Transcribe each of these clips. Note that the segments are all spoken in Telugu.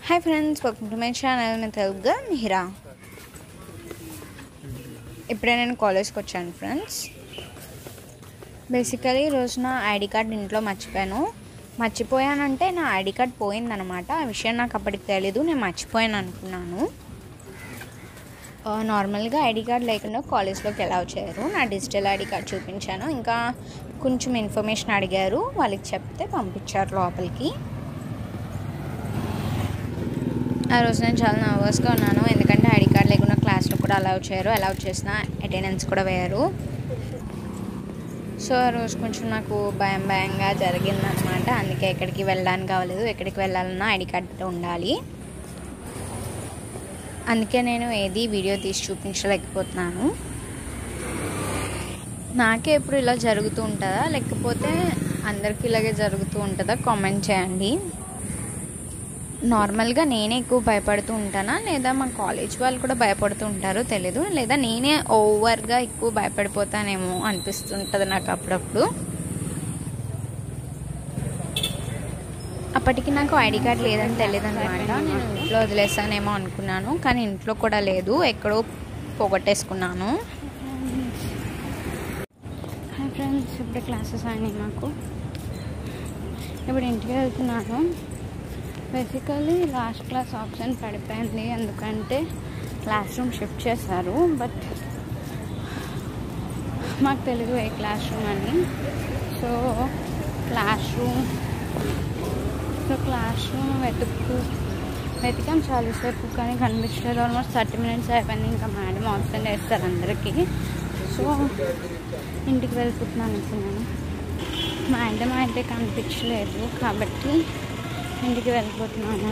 Hi friends, welcome to my channel. నేను తెలుగుగా మిహిరా. ఇప్పుడే నేను కాలేజ్కి వచ్చాను ఫ్రెండ్స్. బేసికలీ ఈరోజు నా ఐడి కార్డ్ ఇంట్లో మర్చిపోయానంటే నా ఐడి కార్డ్ పోయిందనమాట. ఆ విషయం నాకు అప్పటికి తెలీదు, నేను మర్చిపోయాను అనుకున్నాను. నార్మల్గా ఐడి కార్డ్ లేకుండా కాలేజ్లోకి ఎలా వచ్చారు, నా డిజిటల్ ఐడి కార్డ్ చూపించాను. ఇంకా కొంచెం ఇన్ఫర్మేషన్ అడిగారు, వాళ్ళకి చెప్తే పంపించారు లోపలికి. ఆ రోజు నేను చాలా నర్వస్గా ఉన్నాను, ఎందుకంటే ఐడి కార్డ్ లేకుండా క్లాస్లో కూడా అలౌ చేసిన అటెండెన్స్ కూడా వేయరు. సో ఆ రోజు కొంచెం నాకు భయంగా జరిగిందనమాట. అందుకే ఎక్కడికి వెళ్ళడానికి కావలేదు. ఎక్కడికి వెళ్ళాలన్నా ఐడి కార్డ్ ఉండాలి. అందుకే నేను ఏది వీడియో తీసి చూపించలేకపోతున్నాను. నాకే ఎప్పుడు ఇలా జరుగుతూ ఉంటుందా, లేకపోతే అందరికీ ఇలాగే జరుగుతూ ఉంటుందా కామెంట్ చేయండి. నార్మల్గా నేనే ఎక్కువ భయపడుతూ ఉంటానా, లేదా మా కాలేజ్ వాళ్ళు కూడా భయపడుతూ ఉంటారో తెలీదు, లేదా నేనే ఓవర్గా ఎక్కువ భయపడిపోతానేమో అనిపిస్తుంటుంది నాకు అప్పుడప్పుడు. అప్పటికి నాకు ఐడి కార్డ్ లేదని తెలియదు అనమాట. నేను ఇంట్లో వదిలేసానేమో అనుకున్నాను, కానీ ఇంట్లో కూడా లేదు, ఎక్కడో పోగొట్టేసుకున్నాను. హాయ్ ఫ్రెండ్స్, ఇప్పుడు క్లాసెస్ అయినాయి మాకు. ఇప్పుడు ఇంటికి వెళ్తున్నాను. బేసికలీ లాస్ట్ క్లాస్ ఆప్షన్ పడిపోయింది, ఎందుకంటే క్లాస్ రూమ్ షిఫ్ట్ చేశారు. బట్ మాకు తెలియదు ఏ క్లాస్ రూమ్ అని. సో క్లాస్ రూమ్ వెతికాం చాలాసేపు, కానీ కనిపించలేదు. ఆల్మోస్ట్ 30 minutes అయిపోయింది. ఇంకా మేడం ఆప్షన్ వేస్తారు అందరికీ. సో ఇంటికి వెళ్ళిపోతున్నాను అనుకున్నాను. మేడం అయితే కనిపించలేదు, కాబట్టి ఇంటికి వెళ్ళిపోతున్నాను.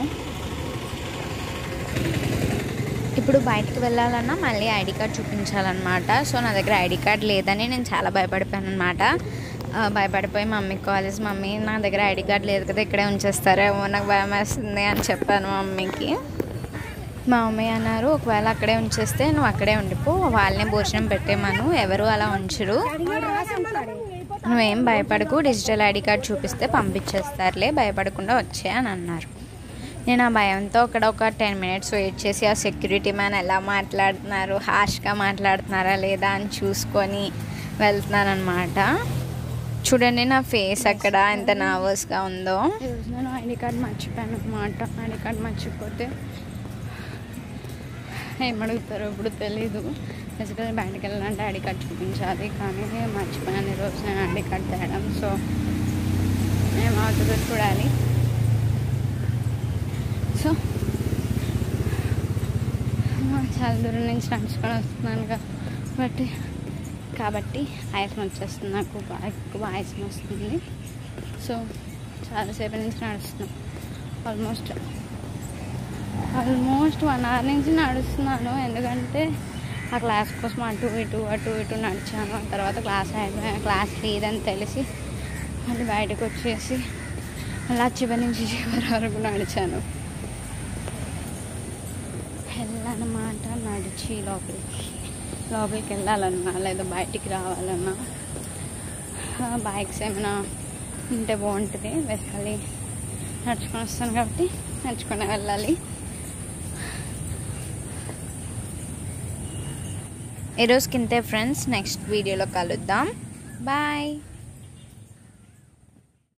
ఇప్పుడు బయటకు వెళ్ళాలన్నా మళ్ళీ ఐడి కార్డ్ చూపించాలన్నమాట. సో నా దగ్గర ఐడి కార్డ్ లేదని నేను చాలా భయపడిపోయాను అనమాట. భయపడిపోయి మమ్మీకి కాల్ చేసి, మమ్మీ నా దగ్గర ఐడి కార్డ్ లేదు కదా, ఇక్కడే ఉంచేస్తారేమో, నాకు భయం వేస్తుంది అని చెప్పాను మమ్మీకి. మా మమ్మీ అన్నారు, ఒకవేళ అక్కడే ఉంచేస్తే నువ్వు అక్కడే ఉండిపో, వాళ్ళనే భోజనం పెట్టేమను, ఎవరు అలా ఉంచరు, నువ్వేం భయపడకు, డిజిటల్ ఐడి కార్డ్ చూపిస్తే పంపించేస్తారులే, భయపడకుండా వచ్చే అని అన్నారు. నేను ఆ భయంతో ఒక 10 minutes వెయిట్ చేసి ఆ సెక్యూరిటీ మ్యాన్ ఎలా మాట్లాడుతున్నారు, హార్ష్గా మాట్లాడుతున్నారా లేదా అని చూసుకొని వెళ్తున్నాను అనమాట. చూడండి నా ఫేస్ అక్కడ ఎంత నర్వస్గా ఉందో. ఈరోజు నేను ఐడి కార్డ్ మర్చిపోయాను అనమాట. ఐడి కార్డ్ మర్చిపోతే ఏమడుగుతారో ఇప్పుడు తెలీదు. బేసికల్లీ బయటకు వెళ్ళాలంటే ఐడి కార్డ్ చూపించాలి, కానీ మర్చిపోయాను ఈరోజు నేను ఐడి కార్డ్ తేయడం. సో ఏమవుతుందో చూడాలి. సో చాలా దూరం నుంచి నడుచుకొని వస్తున్నాను కాబట్టి ఆయాసం వచ్చేస్తుంది, నాకు ఎక్కువ ఆయాసం వస్తుంది. సో చాలాసేపు నుంచి నడుస్తున్నాను. ఆల్మోస్ట్ 1 hour నుంచి నడుస్తున్నాను, ఎందుకంటే ఆ క్లాస్ కోసం అటు ఇటు నడిచాను. తర్వాత క్లాస్ లేదని తెలిసి మళ్ళీ బయటకు వచ్చేసి అలా చివరి నుంచి చివరి వరకు నడిచాను. వెళ్ళాలన్నమాట, నడిచి లోపలికి వెళ్ళాలన్నా లేదా బయటికి రావాలన్నా బైక్స్ ఏమైనా ఉంటే బాగుంటుంది. బేసికలీ నడుచుకొని వస్తాను కాబట్టి నడుచుకొని వెళ్ళాలి. ఈరోజుకి ఇంతే ఫ్రెండ్స్, నెక్స్ట్ వీడియోలో కలుద్దాం. బాయ్.